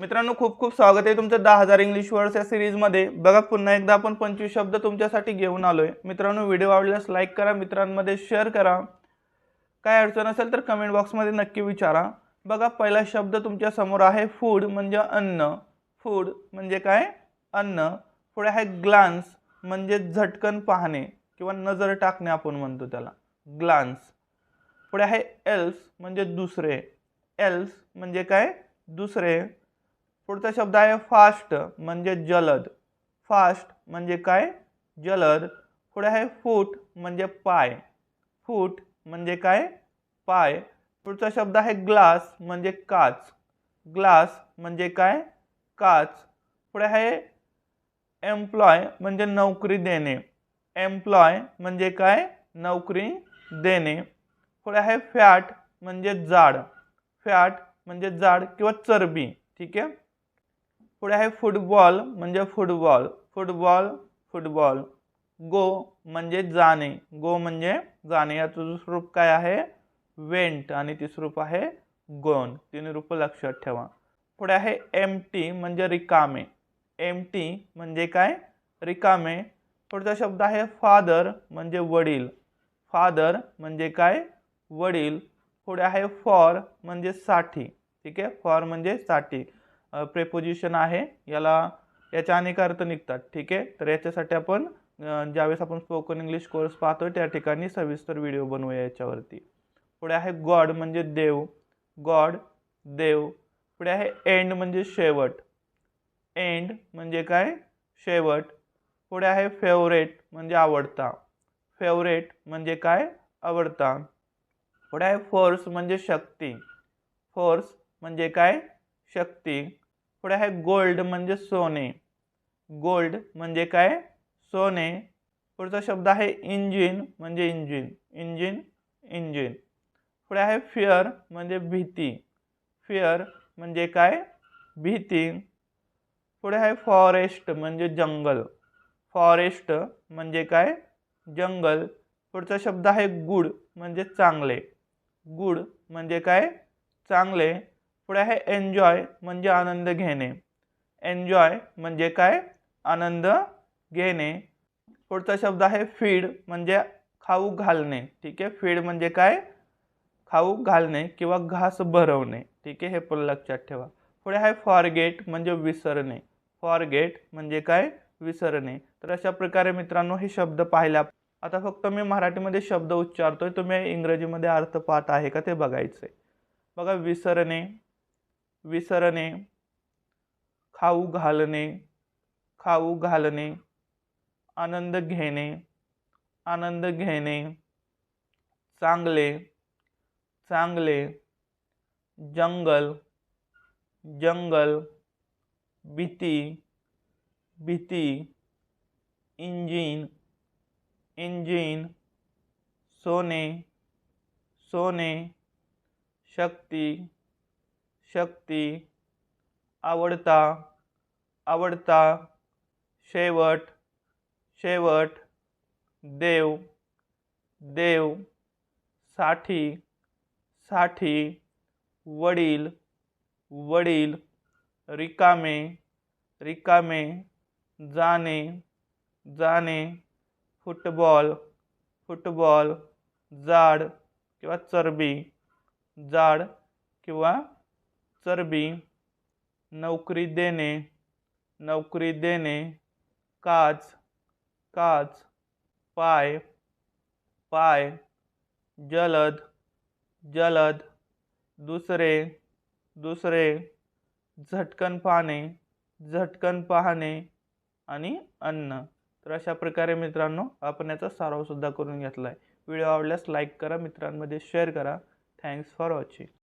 मित्रांनो, खूप खूप स्वागत आहे तुमचं 10,000 इंग्लिश वर्ड्स या सिरीजमध्ये। बघा, पुन्हा एकदा आपण 25 शब्द तुमच्यासाठी घेऊन आलोय। मित्रांनो, व्हिडिओ आवडल्यास लाईक करा, मित्रांमध्ये शेअर करा। काय अडचण असेल तर कमेंट बॉक्समध्ये नक्की विचारा। बघा, पहिला शब्द तुमच्या समोर आहे फूड म्हणजे अन्न। फूड म्हणजे काय? अन्न। पुढे आहे ग्लान्स म्हणजे झटकन पाहणे किंवा नजर टाकणे आपण म्हणतो त्याला, ग्लान्स। पुढे आहे एल्स म्हणजे दुसरे। एल्स म्हणजे काय? दुसरे। पुढचा शब्द आहे फास्ट म्हणजे जलद। फास्ट म्हणजे काय? जलद। पुढे आहे फूट म्हणजे पाय। फूट म्हणजे काय? पाय। पुढचा शब्द आहे ग्लास म्हणजे काच। ग्लास म्हणजे काय? काच। पुढे आहे एम्प्लॉय म्हणजे नोकरी देणे। एम्प्लॉय म्हणजे काय? नोकरी देणे। पुढे आहे फॅट म्हणजे जाड। फॅट म्हणजे जाड किंवा चरबी, ठीक आहे। पुढे आहे फुटबॉल म्हणजे फुटबॉल। Football, football. गो म्हणजे जाणे। गो म्हणजे जाणे। याचं दुसरं रूप काय आहे? वेंट। आणि तिसरं रूप आहे गोन। तिन्ही रूप लक्षात ठेवा। पुढे आहे एम्प्टी म्हणजे रिकामे। एम्प्टी म्हणजे काय? रिकामे। पुढचा शब्द आहे फादर म्हणजे वडील। फादर म्हणजे काय? वडील। पुढे आहे फॉर म्हणजे साठी, ठीक आहे। फॉर म्हणजे साठी प्रेपोजिशन आहे, याच्या अनेक अर्थ निघतात, ठीक आहे। तर याच्यासाठी आपण ज्यावेळेस आपण स्पोकन इंग्लिश कोर्स पाहतोय त्या ठिकाणी सविस्तर व्हिडिओ बनवूया याच्यावरती। पुढे आहे गॉड म्हणजे देव। गॉड, देव। पुढे आहे एंड म्हणजे शेवट। एंड म्हणजे काय? शेवट। पुढे आहे फेवरेट म्हणजे आवडता। फेवरेट म्हणजे काय? आवडता। पुढे आहे फोर्स म्हणजे शक्ती। फोर्स म्हणजे काय? शक्ती। पुढे आहे गोल्ड म्हणजे सोने। गोल्ड म्हणजे काय? सोने। पुढचा शब्द आहे इंजिन म्हणजे इंजिन। Engine, engine. पुढे आहे फिअर म्हणजे भीती। फिअर म्हणजे काय? भीती। पुढे आहे फॉरेस्ट म्हणजे जंगल। फॉरेस्ट म्हणजे काय? जंगल। पुढचा शब्द आहे गुड म्हणजे चांगले। गुड म्हणजे काय? चांगले। पुढे आहे एन्जॉय म्हणजे आनंद घेणे। एन्जॉय म्हणजे काय? आनंद घेणे। पुढचा शब्द आहे फीड म्हणजे खाऊ घालणे, ठीक आहे। फीड म्हणजे काय? खाऊ घालणे किंवा घास भरवणे, ठीक आहे। हे पण लक्षात ठेवा। पुढे आहे फॉरगेट म्हणजे विसरणे। फॉरगेट म्हणजे काय? विसरणे। तर अशा प्रकारे मित्रांनो हे शब्द पाहिला। आता फक्त मी मराठीमध्ये शब्द उच्चारतोय, तुम्ही इंग्रजीमध्ये अर्थ पाठ आहे का ते बघायचंय। बघा, विसरणे, विसरणे। खाऊ घालणे, खाऊ घालणे। आनंद घेणे, आनंद घेणे। चांगले, चांगले। जंगल, जंगल। भीती, भीती। Engine, engine. सोने, सोने। शक्ती, शक्ती। आवडता, आवडता। शेवट, शेवट। देव, देव। साठी, साठी। वडील, वडील। रिकामे, रिकामे। जाणे, जाणे। Football, football. जाड किंवा चरबी, जाड किंवा चरबी। नोकरी देणे, नोकरी देणे। काच, काच। पाय, पाय। जलद, जलद। दुसरे, दुसरे। झटकन पाहणे, झटकन पाहणे। आणि अन्न। तर अशा प्रकारे मित्रांनो आपण याचा सराव सुद्धा करून घेतलाय। व्हिडिओ आवडल्यास लाईक करा, मित्रांमध्ये शेअर करा। Thanks for watching.